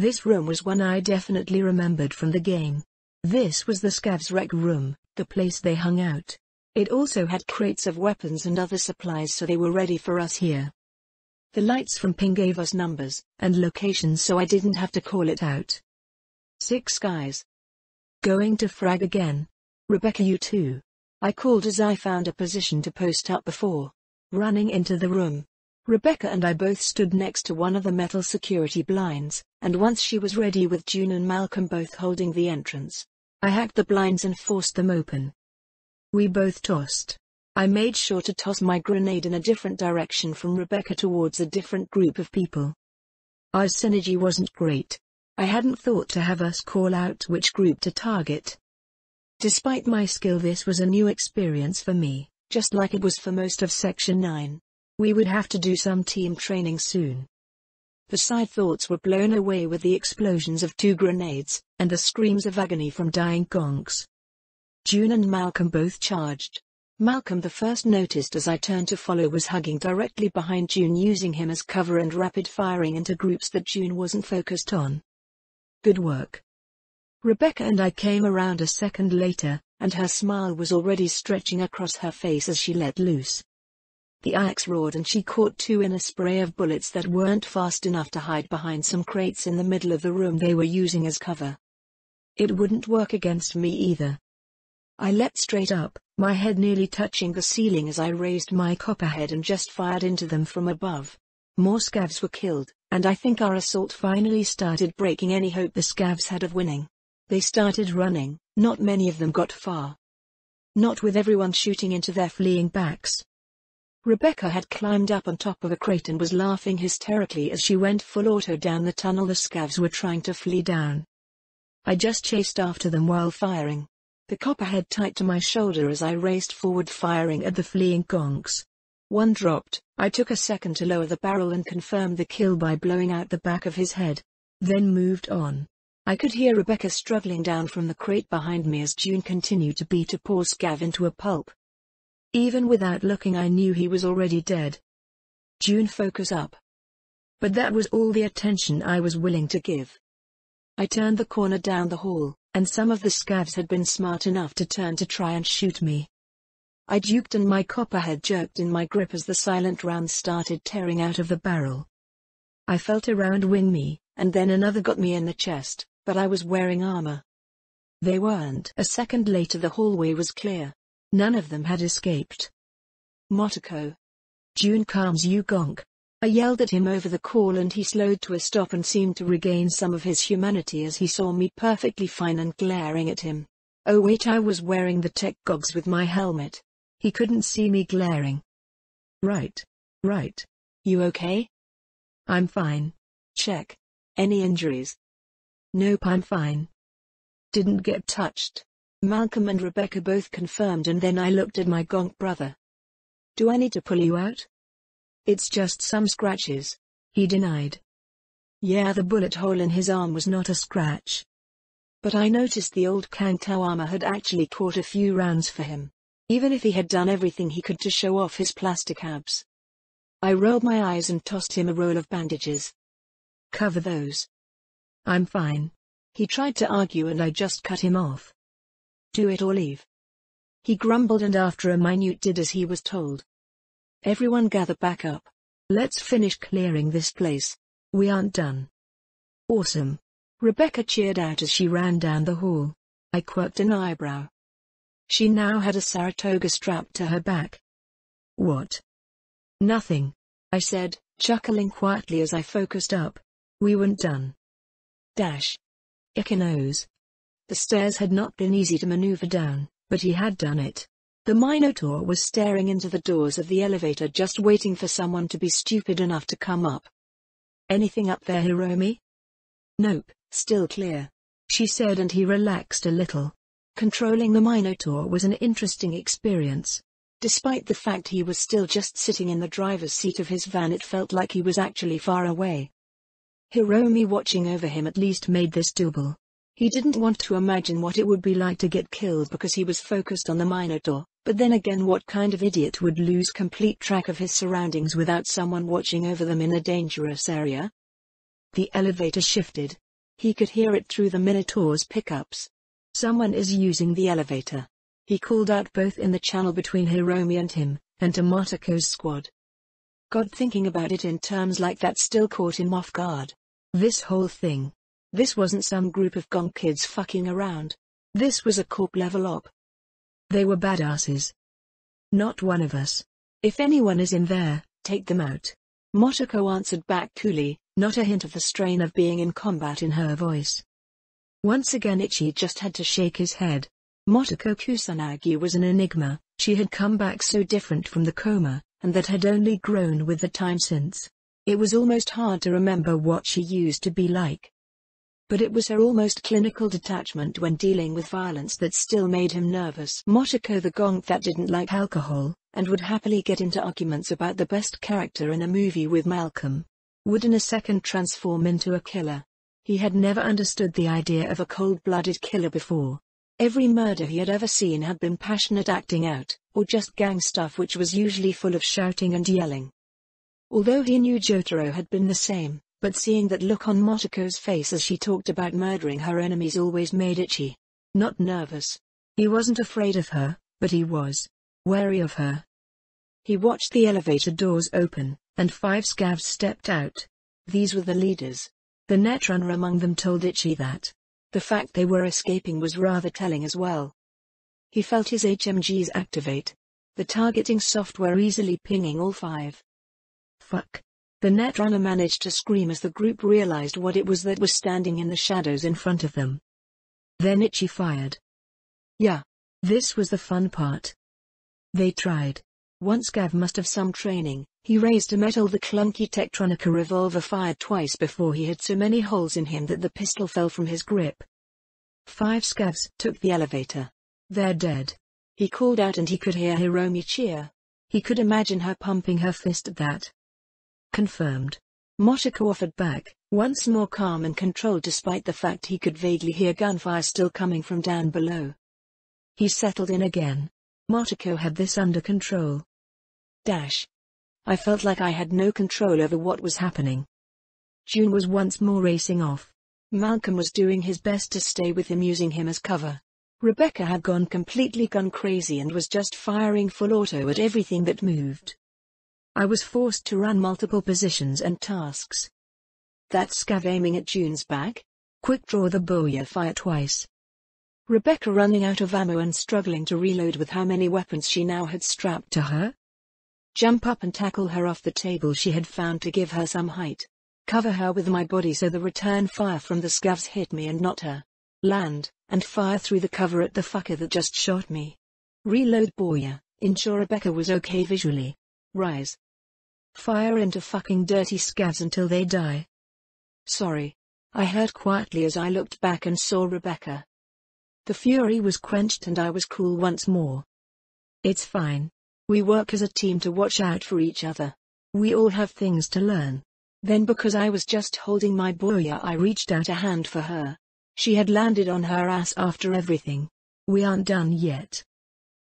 This room was one I definitely remembered from the game. This was the Scavs rec room, the place they hung out. It also had crates of weapons and other supplies, so they were ready for us here. The lights from ping gave us numbers and locations, so I didn't have to call it out. 6 guys. Going to frag again. Rebecca, you too. I called as I found a position to post up before running into the room. Rebecca and I both stood next to one of the metal security blinds, and once she was ready with June and Malcolm both holding the entrance, I hacked the blinds and forced them open. We both tossed. I made sure to toss my grenade in a different direction from Rebecca towards a different group of people. Our synergy wasn't great. I hadn't thought to have us call out which group to target. Despite my skill, this was a new experience for me, just like it was for most of Section 9. We would have to do some team training soon. The side thoughts were blown away with the explosions of 2 grenades, and the screams of agony from dying gonks. June and Malcolm both charged. Malcolm, the first noticed as I turned to follow, was hugging directly behind June, using him as cover and rapid firing into groups that June wasn't focused on. Good work. Rebecca and I came around a second later, and her smile was already stretching across her face as she let loose. The axe roared and she caught 2 in a spray of bullets that weren't fast enough to hide behind some crates in the middle of the room they were using as cover. It wouldn't work against me either. I leapt straight up, my head nearly touching the ceiling as I raised my copperhead and just fired into them from above. More Scavs were killed, and I think our assault finally started breaking any hope the Scavs had of winning. They started running, not many of them got far. Not with everyone shooting into their fleeing backs. Rebecca had climbed up on top of a crate and was laughing hysterically as she went full auto down the tunnel the Scavs were trying to flee down. I just chased after them while firing, the copperhead tight to my shoulder as I raced forward, firing at the fleeing gonks. One dropped. I took a second to lower the barrel and confirm the kill by blowing out the back of his head, then moved on. I could hear Rebecca struggling down from the crate behind me as June continued to beat a poor Scav into a pulp. Even without looking, I knew he was already dead. June, focus up. But that was all the attention I was willing to give. I turned the corner down the hall, and some of the Scavs had been smart enough to turn to try and shoot me. I duked and my copperhead jerked in my grip as the silent rounds started tearing out of the barrel. I felt a round wing me, and then another got me in the chest, but I was wearing armor. They weren't. A second later the hallway was clear. None of them had escaped. Motoko. June, calms you, gonk. I yelled at him over the call and he slowed to a stop and seemed to regain some of his humanity as he saw me perfectly fine and glaring at him. Oh wait, I was wearing the tech gogs with my helmet. He couldn't see me glaring. Right. You okay? I'm fine. Check. Any injuries? Nope, I'm fine. Didn't get touched. Malcolm and Rebecca both confirmed, and then I looked at my gonk brother. Do I need to pull you out? It's just some scratches, he denied. Yeah, the bullet hole in his arm was not a scratch. But I noticed the old Kangtao armor had actually caught a few rounds for him, even if he had done everything he could to show off his plastic abs. I rolled my eyes and tossed him a roll of bandages. Cover those. I'm fine. He tried to argue and I just cut him off. Do it or leave. He grumbled, and after a minute did as he was told. Everyone gather back up. Let's finish clearing this place. We aren't done. Awesome. Rebecca cheered out as she ran down the hall. I quirked an eyebrow. She now had a Saratoga strapped to her back. What? Nothing, I said, chuckling quietly as I focused up. We weren't done. Dash. Ichnos. The stairs had not been easy to maneuver down, but he had done it. The Minotaur was staring into the doors of the elevator, just waiting for someone to be stupid enough to come up. Anything up there, Hiromi? Nope, still clear, she said, and he relaxed a little. Controlling the Minotaur was an interesting experience. Despite the fact he was still just sitting in the driver's seat of his van, it felt like he was actually far away. Hiromi watching over him at least made this doable. He didn't want to imagine what it would be like to get killed because he was focused on the Minotaur, but then again, what kind of idiot would lose complete track of his surroundings without someone watching over them in a dangerous area? The elevator shifted. He could hear it through the Minotaur's pickups. Someone is using the elevator. He called out both in the channel between Hiromi and him, and to Motoko's squad. God, thinking about it in terms like that still caught him off guard. This whole thing. This wasn't some group of gong kids fucking around. This was a corp-level op. They were badasses. Not one of us. If anyone is in there, take them out. Motoko answered back coolly, not a hint of the strain of being in combat in her voice. Once again Ichi just had to shake his head. Motoko Kusanagi was an enigma. She had come back so different from the coma, and that had only grown with the time since. It was almost hard to remember what she used to be like. But it was her almost clinical detachment when dealing with violence that still made him nervous. Motoko the gonk that didn't like alcohol, and would happily get into arguments about the best character in a movie with Malcolm, would in a second transform into a killer. He had never understood the idea of a cold-blooded killer before. Every murder he had ever seen had been passionate acting out, or just gang stuff which was usually full of shouting and yelling. Although he knew Jotaro had been the same, but seeing that look on Motoko's face as she talked about murdering her enemies always made Ichi not nervous. He wasn't afraid of her, but he was wary of her. He watched the elevator doors open, and 5 scavs stepped out. These were the leaders. The netrunner among them told Ichi that the fact they were escaping was rather telling as well. He felt his HMGs activate, the targeting software easily pinging all 5. Fuck. The netrunner managed to scream as the group realized what it was that was standing in the shadows in front of them. Then Ichi fired. Yeah. This was the fun part. They tried. One scav must have some training. He raised a metal. The clunky Tektronica revolver fired twice before he had so many holes in him that the pistol fell from his grip. 5 scavs took the elevator. They're dead. He called out and he could hear Hiromi cheer. He could imagine her pumping her fist at that. Confirmed. Motoko offered back, once more calm and controlled despite the fact he could vaguely hear gunfire still coming from down below. He settled in again. Motoko had this under control. I felt like I had no control over what was happening. June was once more racing off. Malcolm was doing his best to stay with him, using him as cover. Rebecca had gone completely gun crazy and was just firing full auto at everything that moved. I was forced to run multiple positions and tasks. That scav aiming at June's back? Quick draw the booyah, fire twice. Rebecca running out of ammo and struggling to reload with how many weapons she now had strapped to her? Jump up and tackle her off the table she had found to give her some height. Cover her with my body so the return fire from the scavs hit me and not her. Land, and fire through the cover at the fucker that just shot me. Reload booyah, ensure Rebecca was okay visually. Rise. Fire into fucking dirty scavs until they die. Sorry. I heard quietly as I looked back and saw Rebecca. The fury was quenched and I was cool once more. It's fine. We work as a team to watch out for each other. We all have things to learn. Then because I was just holding my booyah I reached out a hand for her. She had landed on her ass after everything. We aren't done yet.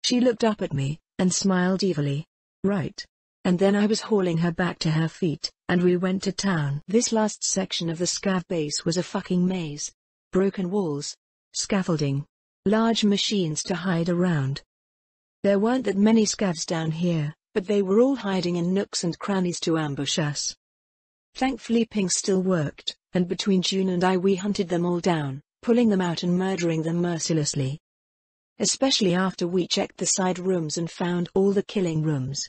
She looked up at me, and smiled evilly. Right. And then I was hauling her back to her feet, and we went to town. This last section of the scav base was a fucking maze. Broken walls. Scaffolding. Large machines to hide around. There weren't that many scavs down here, but they were all hiding in nooks and crannies to ambush us. Thankfully ping still worked, and between June and I we hunted them all down, pulling them out and murdering them mercilessly. Especially after we checked the side rooms and found all the killing rooms.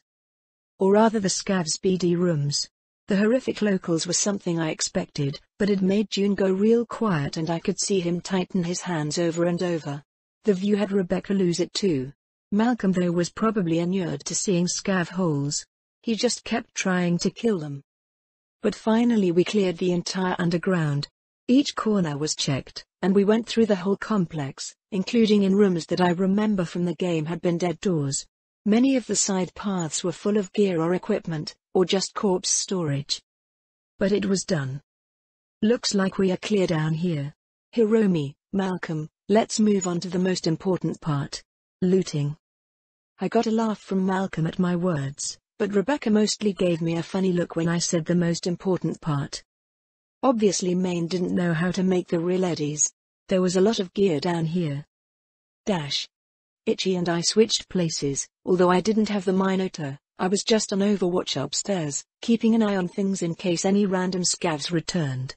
Or rather the scavs' BD rooms. The horrific locals were something I expected, but it made June go real quiet and I could see him tighten his hands over and over. The view had Rebecca lose it too. Malcolm though was probably inured to seeing scav holes. He just kept trying to kill them. But finally we cleared the entire underground. Each corner was checked, and we went through the whole complex, including in rooms that I remember from the game had been dead doors. Many of the side paths were full of gear or equipment, or just corpse storage. But it was done. Looks like we are clear down here. Hiromi, Malcolm, let's move on to the most important part. Looting. I got a laugh from Malcolm at my words, but Rebecca mostly gave me a funny look when I said the most important part. Obviously Maine didn't know how to make the real eddies. There was a lot of gear down here. Itchy and I switched places. Although I didn't have the Minotaur, I was just on Overwatch upstairs, keeping an eye on things in case any random scavs returned.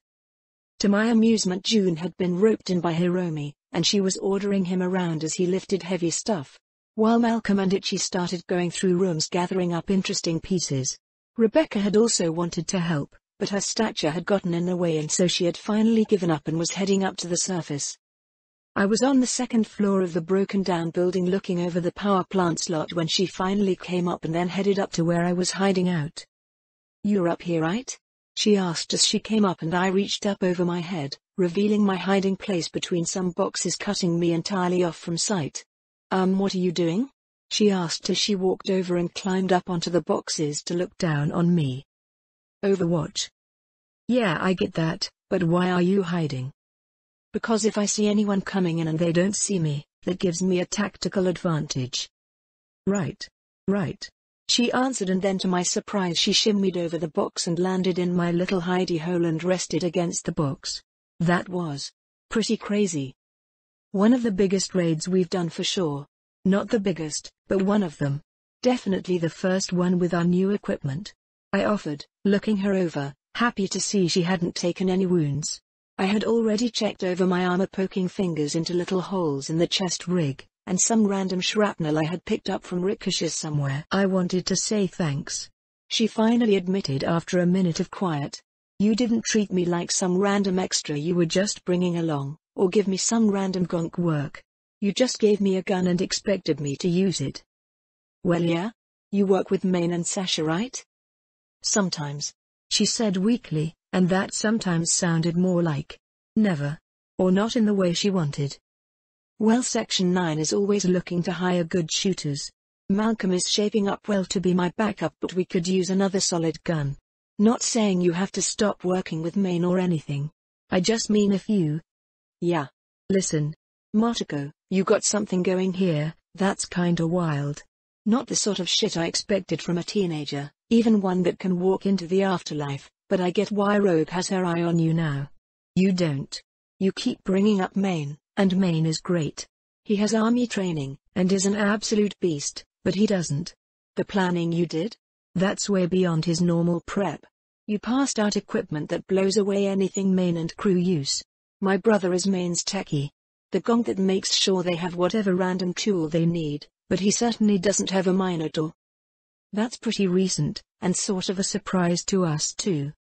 To my amusement, June had been roped in by Hiromi, and she was ordering him around as he lifted heavy stuff, while Malcolm and Itchy started going through rooms gathering up interesting pieces. Rebecca had also wanted to help, but her stature had gotten in the way and so she had finally given up and was heading up to the surface. I was on the second floor of the broken-down building looking over the power plant slot when she finally came up and then headed up to where I was hiding out. "You're up here, right?" she asked as she came up, and I reached up over my head, revealing my hiding place between some boxes, cutting me entirely off from sight. What are you doing?" she asked as she walked over and climbed up onto the boxes to look down on me. "Overwatch." "Yeah, I get that, but why are you hiding?" "Because if I see anyone coming in and they don't see me, that gives me a tactical advantage." Right, she answered, and then to my surprise she shimmied over the box and landed in my little hidey hole and rested against the box. That was pretty crazy. One of the biggest raids we've done for sure. Not the biggest, but one of them. Definitely the first one with our new equipment. I offered, looking her over, happy to see she hadn't taken any wounds. I had already checked over my armor, poking fingers into little holes in the chest rig, and some random shrapnel I had picked up from ricochets somewhere. I wanted to say thanks. She finally admitted after a minute of quiet. "You didn't treat me like some random extra you were just bringing along, or give me some random gonk work. You just gave me a gun and expected me to use it." "Well, yeah. You work with Maine and Sasha, right?" "Sometimes," she said weakly, and that sometimes sounded more like never, or not in the way she wanted. "Well, Section 9 is always looking to hire good shooters. Malcolm is shaping up well to be my backup, but we could use another solid gun. Not saying you have to stop working with Maine or anything. I just mean if you..." "Yeah. Listen, Motoko, you got something going here, that's kinda wild. Not the sort of shit I expected from a teenager, even one that can walk into the afterlife, but I get why Rogue has her eye on you now. You don't. You keep bringing up Maine, and Maine is great. He has army training, and is an absolute beast, but he doesn't. The planning you did? That's way beyond his normal prep. You passed out equipment that blows away anything Maine and crew use. My brother is Maine's techie. The gonk that makes sure they have whatever random tool they need, but he certainly doesn't have a Minotaur." "That's pretty recent, and sort of a surprise to us too."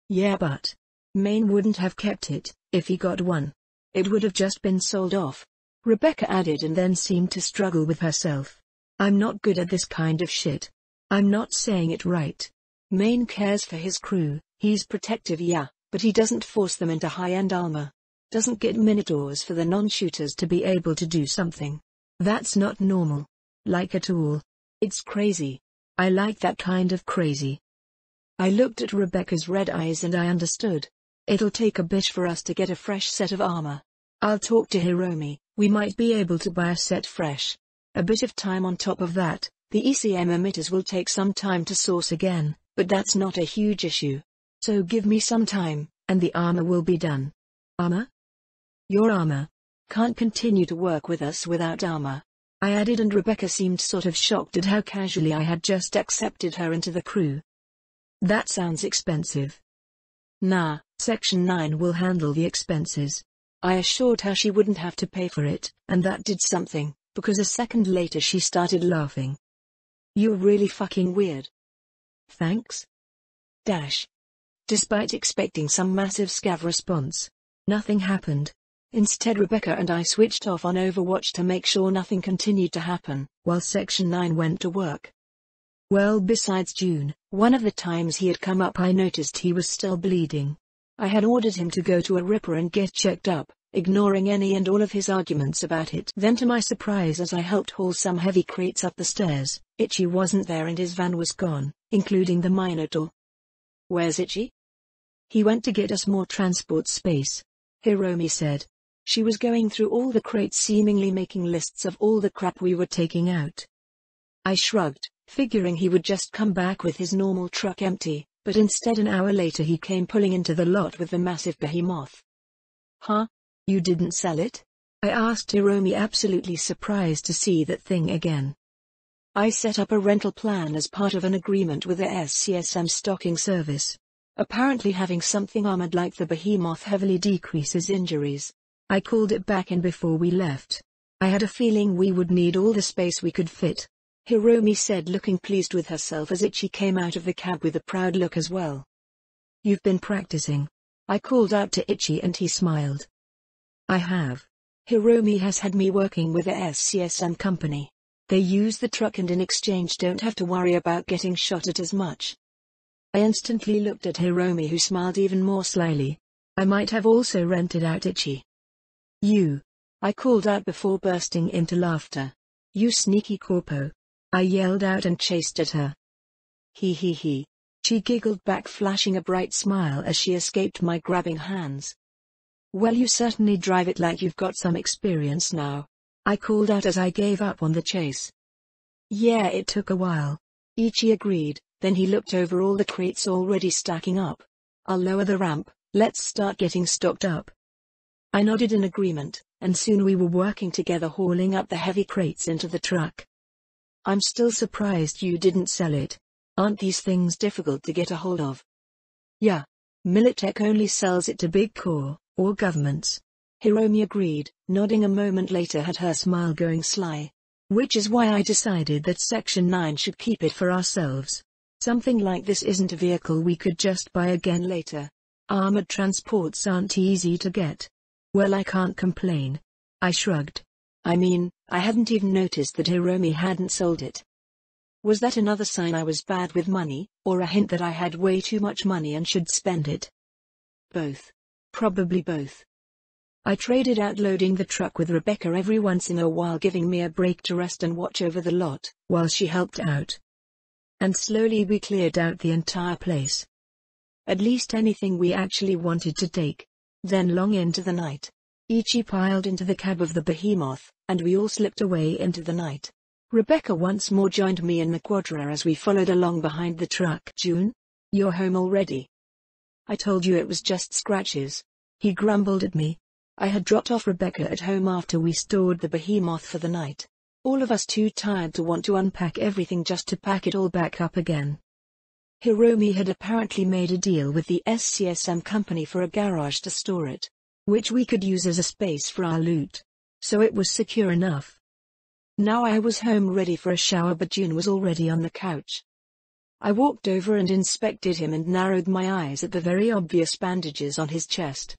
"Yeah, but Maine wouldn't have kept it, if he got one. It would have just been sold off," Rebecca added, and then seemed to struggle with herself. "I'm not good at this kind of shit. I'm not saying it right. Maine cares for his crew, he's protective, yeah, but he doesn't force them into high-end armor. Doesn't get Minotaurs for the non-shooters to be able to do something. That's not normal. Like at all. It's crazy. I like that kind of crazy." I looked at Rebecca's red eyes and I understood. It'll take a bit for us to get a fresh set of armor. I'll talk to Hiromi, we might be able to buy a set fresh. A bit of time on top of that, the ECM emitters will take some time to source again, but that's not a huge issue. So give me some time, and the armor will be done." "Armor? Your armor? Can't continue to work with us without armor," I added, and Rebecca seemed sort of shocked at how casually I had just accepted her into the crew. "That sounds expensive." "Nah, Section 9 will handle the expenses." I assured her she wouldn't have to pay for it, and that did something, because a second later she started laughing. "You're really fucking weird." "Thanks." Despite expecting some massive scav response, nothing happened. Instead, Rebecca and I switched off on Overwatch to make sure nothing continued to happen, while Section 9 went to work. Well, besides June, one of the times he had come up I noticed he was still bleeding. I had ordered him to go to a Ripper and get checked up, ignoring any and all of his arguments about it. Then to my surprise, as I helped haul some heavy crates up the stairs, Itchy wasn't there and his van was gone, including the Minotaur. "Where's Itchy?" "He went to get us more transport space," Hiromi said. She was going through all the crates, seemingly making lists of all the crap we were taking out. I shrugged, figuring he would just come back with his normal truck empty, but instead an hour later he came pulling into the lot with the massive behemoth. Huh? You didn't sell it? I asked Hiromi, absolutely surprised to see that thing again. I set up a rental plan as part of an agreement with the SCSM stocking service. Apparently having something armored like the behemoth heavily decreases injuries. I called it back in before we left. I had a feeling we would need all the space we could fit. Hiromi said, looking pleased with herself as Ichi came out of the cab with a proud look as well. You've been practicing? I called out to Ichi and he smiled. I have. Hiromi has had me working with the SCSM company. They use the truck and in exchange don't have to worry about getting shot at as much. I instantly looked at Hiromi, who smiled even more slyly. I might have also rented out Ichi. You! I called out before bursting into laughter. You sneaky corpo! I yelled out and chased at her. He. She giggled back, flashing a bright smile as she escaped my grabbing hands. Well, you certainly drive it like you've got some experience now. I called out as I gave up on the chase. Yeah, it took a while. Ichi agreed, then he looked over all the crates already stacking up. I'll lower the ramp, let's start getting stocked up. I nodded in agreement, and soon we were working together hauling up the heavy crates into the truck. I'm still surprised you didn't sell it. Aren't these things difficult to get a hold of? Yeah. Militech only sells it to big corps, or governments. Hiromi agreed, nodding a moment later at her smile going sly. Which is why I decided that Section 9 should keep it for ourselves. Something like this isn't a vehicle we could just buy again later. Armored transports aren't easy to get. Well, I can't complain. I shrugged. I mean, I hadn't even noticed that Hiromi hadn't sold it. Was that another sign I was bad with money, or a hint that I had way too much money and should spend it? Both. Probably both. I traded out loading the truck with Rebecca every once in a while, giving me a break to rest and watch over the lot, while she helped out. And slowly we cleared out the entire place. At least anything we actually wanted to take. Then long into the night, Ichi piled into the cab of the behemoth, and we all slipped away into the night. Rebecca once more joined me in the quadra as we followed along behind the truck. June? You're home already? I told you it was just scratches. He grumbled at me. I had dropped off Rebecca at home after we stored the behemoth for the night. All of us too tired to want to unpack everything just to pack it all back up again. Hiromi had apparently made a deal with the SCSM company for a garage to store it, which we could use as a space for our loot. So it was secure enough. Now I was home ready for a shower, but June was already on the couch. I walked over and inspected him and narrowed my eyes at the very obvious bandages on his chest.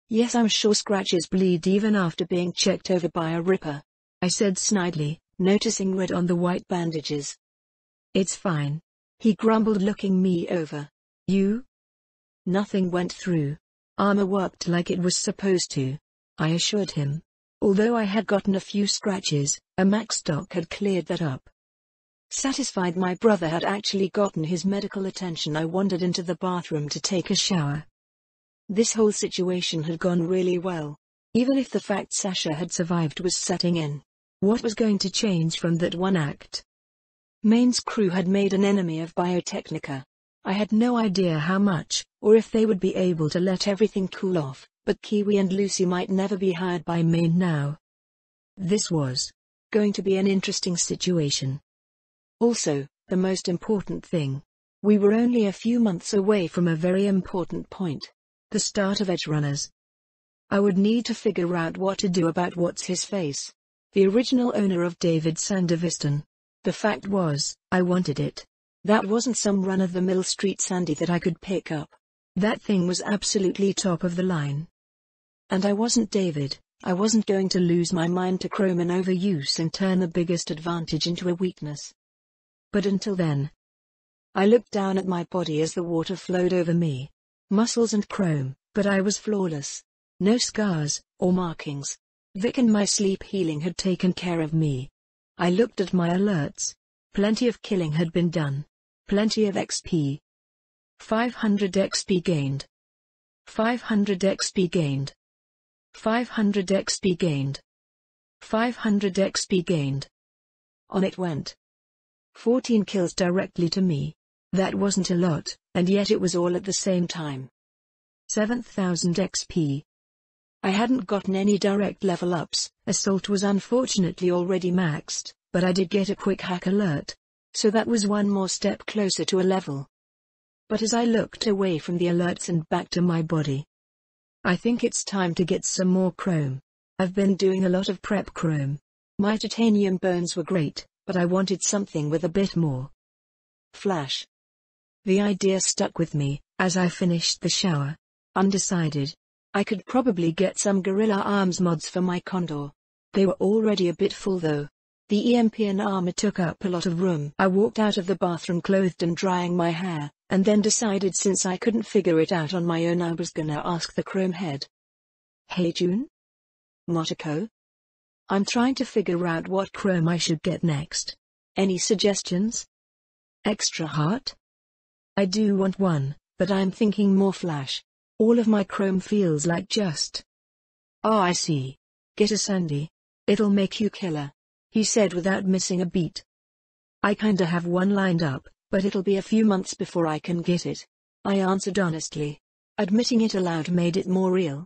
Yes, I'm sure scratches bleed even after being checked over by a ripper, I said snidely, noticing red on the white bandages. It's fine, he grumbled, looking me over. You? Nothing went through. Armor worked like it was supposed to, I assured him. Although I had gotten a few scratches, a max doc had cleared that up. Satisfied my brother had actually gotten his medical attention, I wandered into the bathroom to take a shower. This whole situation had gone really well. Even if the fact Sasha had survived was setting in. What was going to change from that one act? Maine's crew had made an enemy of Biotechnica. I had no idea how much, or if they would be able to let everything cool off, but Kiwi and Lucy might never be hired by Maine now. This was going to be an interesting situation. Also, the most important thing. We were only a few months away from a very important point. The start of Edge Runners. I would need to figure out what to do about what's-his-face. The original owner of David Sandeviston. The fact was, I wanted it. That wasn't some run-of-the-mill street Sandy that I could pick up. That thing was absolutely top of the line. And I wasn't David. I wasn't going to lose my mind to chrome and overuse and turn the biggest advantage into a weakness. But until then. I looked down at my body as the water flowed over me. Muscles and chrome, but I was flawless. No scars, or markings. Vic and my sleep healing had taken care of me. I looked at my alerts. Plenty of killing had been done. Plenty of XP. 500 XP gained. 500 XP gained. 500 XP gained. 500 XP gained. On it went. 14 kills directly to me. That wasn't a lot, and yet it was all at the same time. 7,000 XP. I hadn't gotten any direct level ups, Assault was unfortunately already maxed, but I did get a quick hack alert. So that was one more step closer to a level. But as I looked away from the alerts and back to my body, I think it's time to get some more chrome. I've been doing a lot of prep chrome. My titanium bones were great, but I wanted something with a bit more flash. The idea stuck with me, as I finished the shower. Undecided. I could probably get some Gorilla Arms mods for my Condor. They were already a bit full though. The EMP and armor took up a lot of room. I walked out of the bathroom clothed and drying my hair, and then decided since I couldn't figure it out on my own I was gonna ask the Chrome Head. Hey June? Motoko? I'm trying to figure out what Chrome I should get next. Any suggestions? Extra heart? I do want one, but I'm thinking more flash. All of my Chrome feels like just... Oh, I see. Get a Sandy. It'll make you killer, he said without missing a beat. I kinda have one lined up, but it'll be a few months before I can get it. I answered honestly. Admitting it aloud made it more real.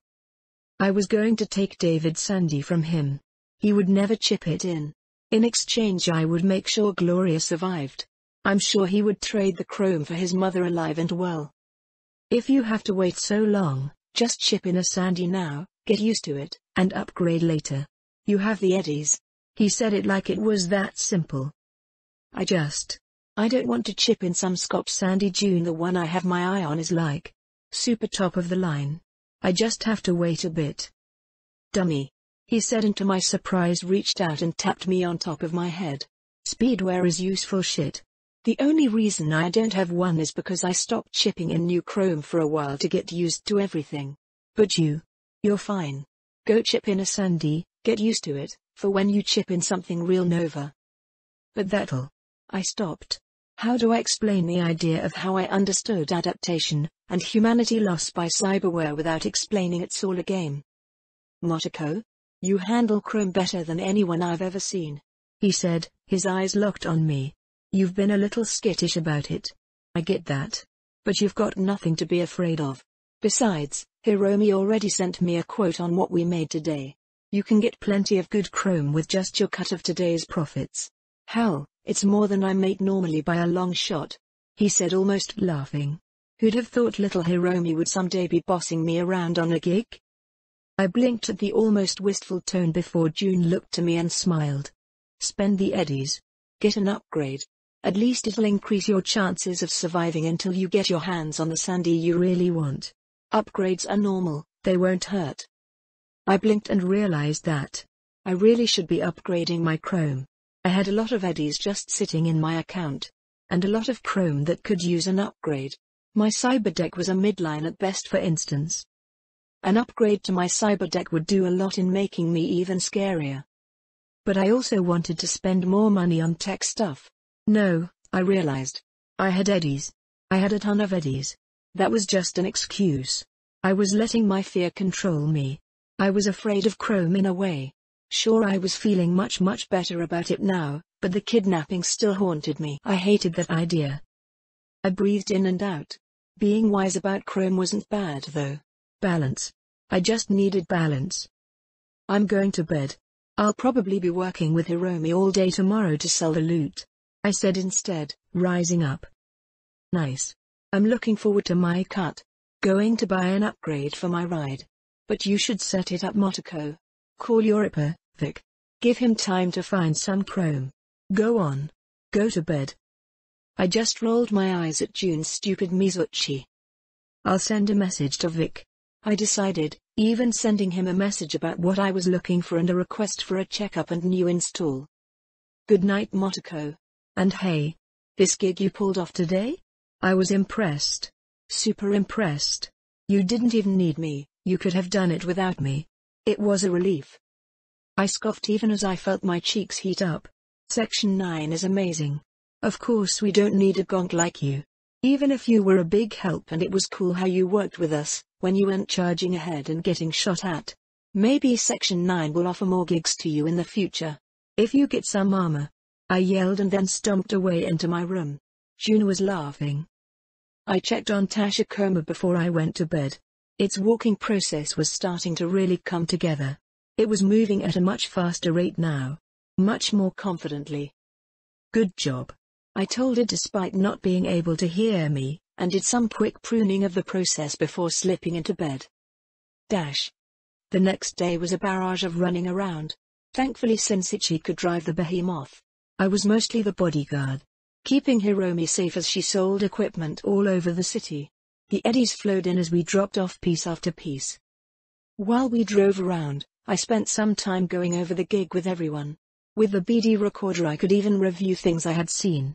I was going to take David's Sandy from him. He would never chip it in. In exchange I would make sure Gloria survived. I'm sure he would trade the Chrome for his mother alive and well. If you have to wait so long, just chip in a Sandy now, get used to it, and upgrade later. You have the eddies. He said it like it was that simple. I don't want to chip in some Scotch Sandy June. The one I have my eye on is like super top of the line. I just have to wait a bit. Dummy, he said, and to my surprise reached out and tapped me on top of my head. Speedwear is useful shit. The only reason I don't have one is because I stopped chipping in new Chrome for a while to get used to everything. But you're fine. Go chip in a Sandy, get used to it, for when you chip in something real Nova. But I stopped. How do I explain the idea of how I understood adaptation, and humanity lost by cyberware without explaining it's all a game? Motoko? You handle Chrome better than anyone I've ever seen, he said, his eyes locked on me. You've been a little skittish about it. I get that. But you've got nothing to be afraid of. Besides, Hiromi already sent me a quote on what we made today. You can get plenty of good Chrome with just your cut of today's profits. Hell, it's more than I make normally by a long shot, he said, almost laughing. Who'd have thought little Hiromi would someday be bossing me around on a gig? I blinked at the almost wistful tone before June looked to me and smiled. Spend the eddies. Get an upgrade. At least it'll increase your chances of surviving until you get your hands on the Sandy you really want. Upgrades are normal, they won't hurt. I blinked and realized that I really should be upgrading my Chrome. I had a lot of eddies just sitting in my account, and a lot of Chrome that could use an upgrade. My Cyberdeck was a midline at best, for instance. An upgrade to my Cyberdeck would do a lot in making me even scarier. But I also wanted to spend more money on tech stuff. No, I realized. I had eddies. I had a ton of eddies. That was just an excuse. I was letting my fear control me. I was afraid of Chrome in a way. Sure, I was feeling much better about it now, but the kidnapping still haunted me. I hated that idea. I breathed in and out. Being wise about Chrome wasn't bad though. Balance. I just needed balance. I'm going to bed. I'll probably be working with Hiromi all day tomorrow to sell the loot, I said instead, rising up. Nice. I'm looking forward to my cut. Going to buy an upgrade for my ride. But you should set it up, Motoko. Call your Ripper, Vic. Give him time to find some Chrome. Go on. Go to bed. I just rolled my eyes at June's stupid Mizuchi. I'll send a message to Vic, I decided, even sending him a message about what I was looking for and a request for a checkup and new install. Good night, Motoko. And hey, this gig you pulled off today? I was impressed. Super impressed. You didn't even need me, you could have done it without me. It was a relief. I scoffed even as I felt my cheeks heat up. Section 9 is amazing. Of course we don't need a gonk like you. Even if you were a big help and it was cool how you worked with us, when you weren't charging ahead and getting shot at. Maybe Section 9 will offer more gigs to you in the future. If you get some armor. I yelled and then stomped away into my room. June was laughing. I checked on Tashikoma before I went to bed. Its walking process was starting to really come together. It was moving at a much faster rate now. Much more confidently. Good job. I told it despite not being able to hear me, and did some quick pruning of the process before slipping into bed. The next day was a barrage of running around. Thankfully since Ichi could drive the behemoth, I was mostly the bodyguard, keeping Hiromi safe as she sold equipment all over the city. The eddies flowed in as we dropped off piece after piece. While we drove around, I spent some time going over the gig with everyone. With the BD recorder I could even review things I had seen.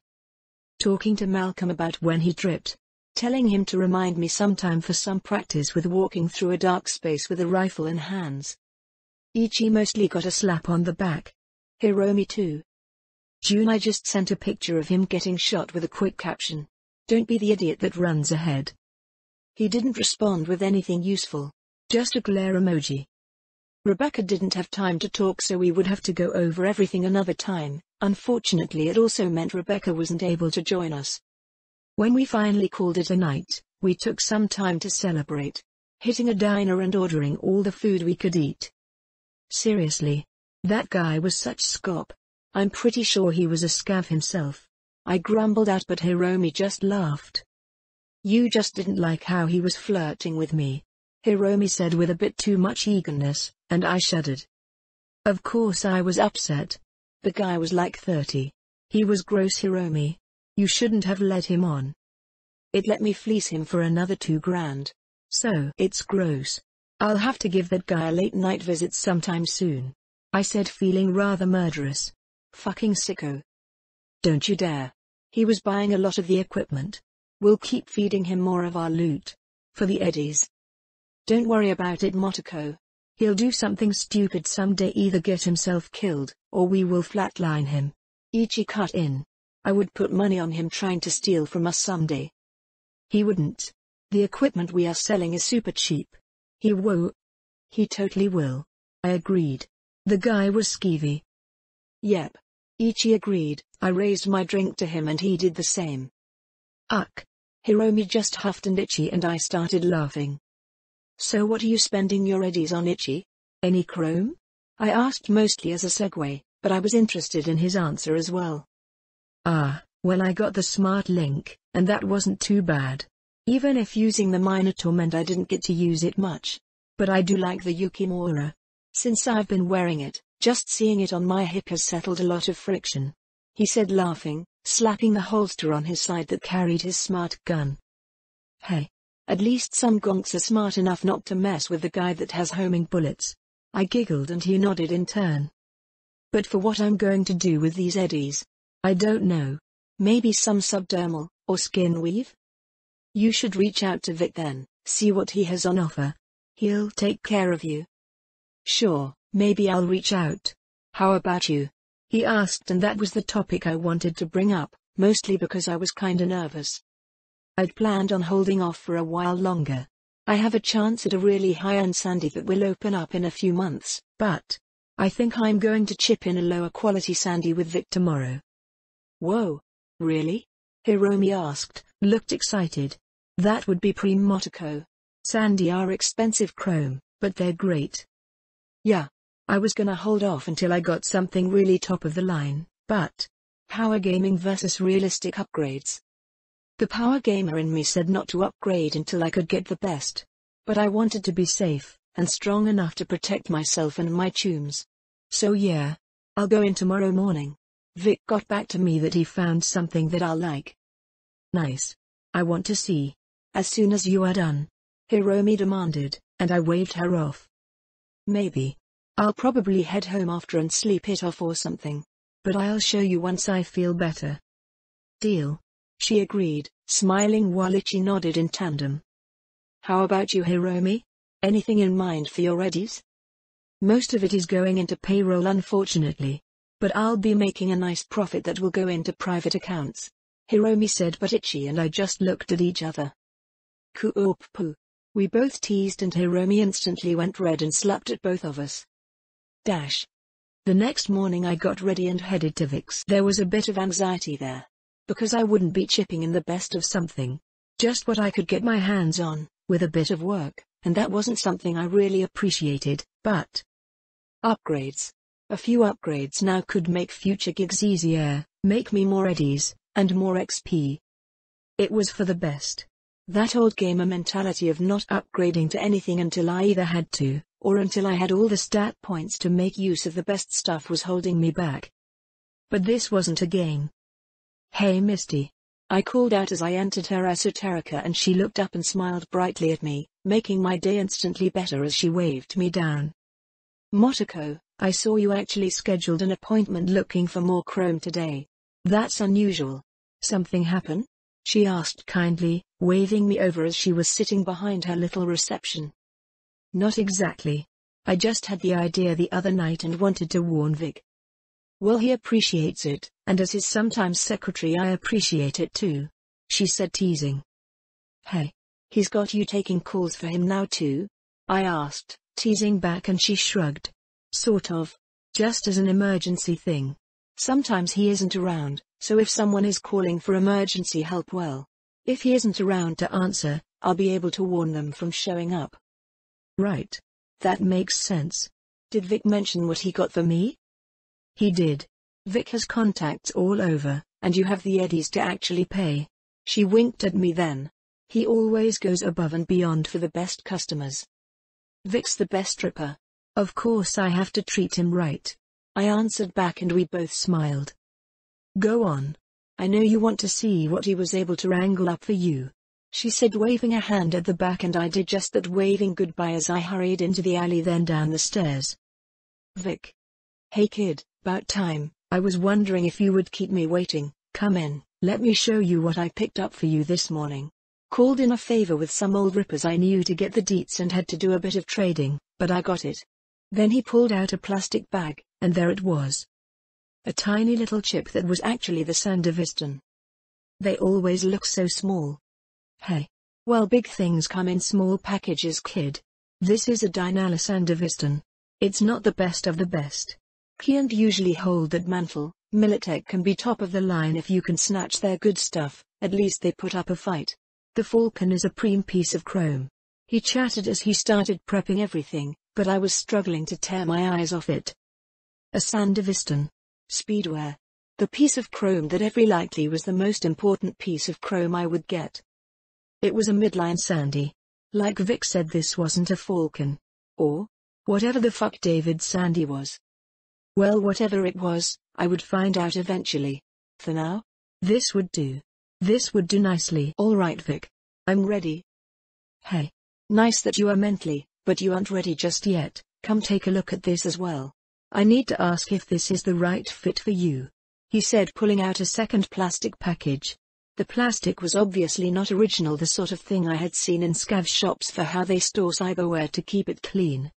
Talking to Malcolm about when he tripped. Telling him to remind me sometime for some practice with walking through a dark space with a rifle in hands. Ichi mostly got a slap on the back. Hiromi too. June I just sent a picture of him getting shot with a quick caption. Don't be the idiot that runs ahead. He didn't respond with anything useful. Just a glare emoji. Rebecca didn't have time to talk so we would have to go over everything another time. Unfortunately it also meant Rebecca wasn't able to join us. When we finally called it a night, we took some time to celebrate. Hitting a diner and ordering all the food we could eat. Seriously. That guy was such scop. I'm pretty sure he was a scav himself. I grumbled out but Hiromi just laughed. You just didn't like how he was flirting with me. Hiromi said with a bit too much eagerness, and I shuddered. Of course I was upset. The guy was like 30. He was gross Hiromi. You shouldn't have led him on. It let me fleece him for another $2,000. So it's gross. I'll have to give that guy a late night visit sometime soon. I said feeling rather murderous. Fucking sicko. Don't you dare. He was buying a lot of the equipment. We'll keep feeding him more of our loot. For the eddies. Don't worry about it Motoko. He'll do something stupid someday, either get himself killed, or we will flatline him. Ichi cut in. I would put money on him trying to steal from us someday. He wouldn't. The equipment we are selling is super cheap. He won't. He totally will. I agreed. The guy was skeevy. Yep. Ichi agreed. I raised my drink to him and he did the same. Uck. Hiromi just huffed and Ichi and I started laughing. So what are you spending your eddies on Ichi? Any chrome? I asked mostly as a segue, but I was interested in his answer as well. Well I got the smart link, and that wasn't too bad. Even if using the Minotaur meant I didn't get to use it much. But I do like the Yukimura. Since I've been wearing it, just seeing it on my hip has settled a lot of friction. He said laughing, slapping the holster on his side that carried his smart gun. Hey. At least some gonks are smart enough not to mess with the guy that has homing bullets. I giggled and he nodded in turn. But for what I'm going to do with these eddies? I don't know. Maybe some subdermal, or skin weave? You should reach out to Vic then, see what he has on offer. He'll take care of you. Sure, maybe I'll reach out. How about you? He asked, and that was the topic I wanted to bring up, mostly because I was kinda nervous. I'd planned on holding off for a while longer. I have a chance at a really high-end sandy that will open up in a few months, but I think I'm going to chip in a lower quality sandy with Vic tomorrow. Whoa. Really? Hiromi asked, looked excited. That would be prime Motoko. Sandy are expensive chrome, but they're great. Yeah. I was gonna hold off until I got something really top of the line, but power gaming versus realistic upgrades. The power gamer in me said not to upgrade until I could get the best. But I wanted to be safe, and strong enough to protect myself and my tunes. So yeah. I'll go in tomorrow morning. Vic got back to me that he found something that I'll like. Nice. I want to see. As soon as you are done. Hiromi demanded, and I waved her off. Maybe. I'll probably head home after and sleep it off or something. But I'll show you once I feel better. Deal. She agreed, smiling while Ichi nodded in tandem. How about you Hiromi? Anything in mind for your eddies? Most of it is going into payroll unfortunately. But I'll be making a nice profit that will go into private accounts. Hiromi said, but Ichi and I just looked at each other. Coop-poo. We both teased and Hiromi instantly went red and slapped at both of us. The next morning I got ready and headed to Vic's. There was a bit of anxiety there. because I wouldn't be chipping in the best of something. Just what I could get my hands on, with a bit of work, and that wasn't something I really appreciated, but upgrades. A few upgrades now could make future gigs easier, make me more eddies, and more XP. It was for the best. That old gamer mentality of not upgrading to anything until I either had to, or until I had all the stat points to make use of the best stuff was holding me back. But this wasn't a game. "Hey Misty." I called out as I entered her esoterica, and she looked up and smiled brightly at me, making my day instantly better as she waved me down. "Motoko, I saw you actually scheduled an appointment looking for more chrome today. That's unusual. Something happen?" she asked kindly, waving me over as she was sitting behind her little reception. "Not exactly. I just had the idea the other night and wanted to warn Vic." "Well, he appreciates it, and as his sometime secretary I appreciate it too," she said, teasing. "Hey, he's got you taking calls for him now too?" I asked, teasing back, and she shrugged. "Sort of. Just as an emergency thing. Sometimes he isn't around, so if someone is calling for emergency help, well, if he isn't around to answer, I'll be able to warn them from showing up." "Right. That makes sense. Did Vic mention what he got for me?" "He did. Vic has contacts all over, and you have the eddies to actually pay." She winked at me then. "He always goes above and beyond for the best customers. Vic's the best stripper. Of course I have to treat him right." I answered back, and we both smiled. "Go on. I know you want to see what he was able to wrangle up for you," she said, waving a hand at the back, and I did just that, waving goodbye as I hurried into the alley, then down the stairs. "Vic. Hey kid, 'bout time. I was wondering if you would keep me waiting. Come in, let me show you what I picked up for you this morning." Called in a favor with some old rippers I knew to get the deets and had to do a bit of trading, but I got it. Then he pulled out a plastic bag, and there it was. A tiny little chip that was actually the Sandevistan. They always look so small. Hey. Well, big things come in small packages, kid. This is a Dynala Sandevistan. It's not the best of the best. Can't usually hold that mantle. Militech can be top of the line if you can snatch their good stuff, at least they put up a fight. The Falcon is a prime piece of chrome." He chatted as he started prepping everything, but I was struggling to tear my eyes off it. A Sandevistan. Speedwear. The piece of chrome that every likely was the most important piece of chrome I would get. It was a midline Sandy. Like Vic said, this wasn't a Falcon. Or whatever the fuck David Sandy was. Well, whatever it was, I would find out eventually. For now, this would do. This would do nicely. "All right, Vic. I'm ready." "Hey. Nice that you are mentally, but you aren't ready just yet. Come take a look at this as well. I need to ask if this is the right fit for you," he said, pulling out a second plastic package. The plastic was obviously not original, the sort of thing I had seen in scav shops for how they store cyberware to keep it clean.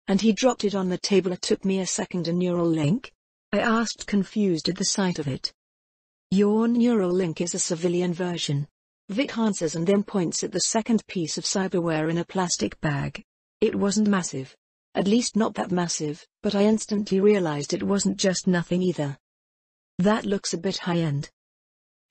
And he dropped it on the table. "It took me a second. A neural link?" I asked, confused at the sight of it. "Your neural link is a civilian version." Vic answers and then points at the second piece of cyberware in a plastic bag. It wasn't massive. At least not that massive, but I instantly realized it wasn't just nothing either. "That looks a bit high-end."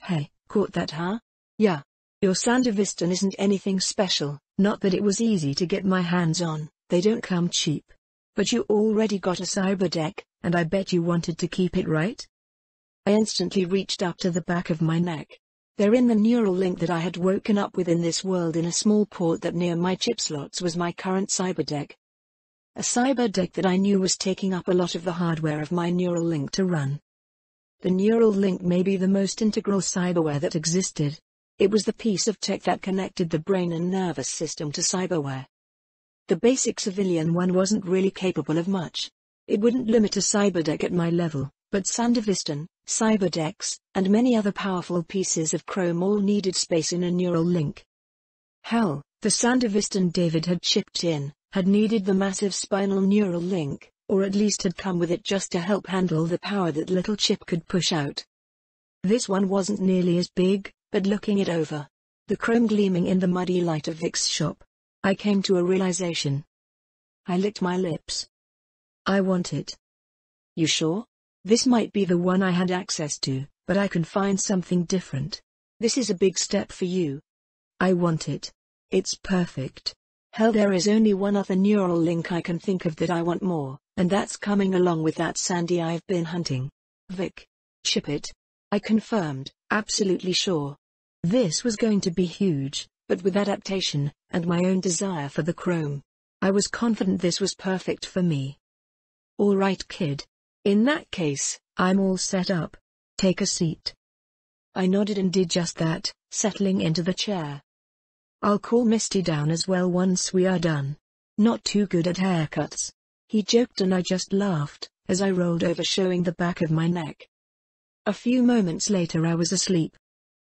"Hey, caught that, huh?" "Yeah. Your Sandevistan isn't anything special, not that it was easy to get my hands on, they don't come cheap. But you already got a cyberdeck, and I bet you wanted to keep it, right?" I instantly reached up to the back of my neck. There in the neural link that I had woken up with in this world in a small port that near my chip slots was my current cyberdeck. A cyberdeck that I knew was taking up a lot of the hardware of my neural link to run. The neural link may be the most integral cyberware that existed. It was the piece of tech that connected the brain and nervous system to cyberware. The basic civilian one wasn't really capable of much. It wouldn't limit a cyberdeck at my level, but Sandevistan, cyberdecks, and many other powerful pieces of chrome all needed space in a neural link. Hell, the Sandevistan David had chipped in, had needed the massive spinal neural link, or at least had come with it just to help handle the power that little chip could push out. This one wasn't nearly as big, but looking it over, the chrome gleaming in the muddy light of Vic's shop, I came to a realization. I licked my lips. I want it. "You sure? This might be the one I had access to," but I can find something different. This is a big step for you. I want it. It's perfect. Hell, there is only one other neural link I can think of that I want more, and that's coming along with that Sandy I've been hunting. Vic. Ship it. I confirmed, absolutely sure. This was going to be huge, but with adaptation, and my own desire for the chrome, I was confident this was perfect for me. All right, kid. In that case, I'm all set up. Take a seat. I nodded and did just that, settling into the chair. I'll call Misty down as well once we are done. Not too good at haircuts. He joked and I just laughed, as I rolled over showing the back of my neck. A few moments later I was asleep,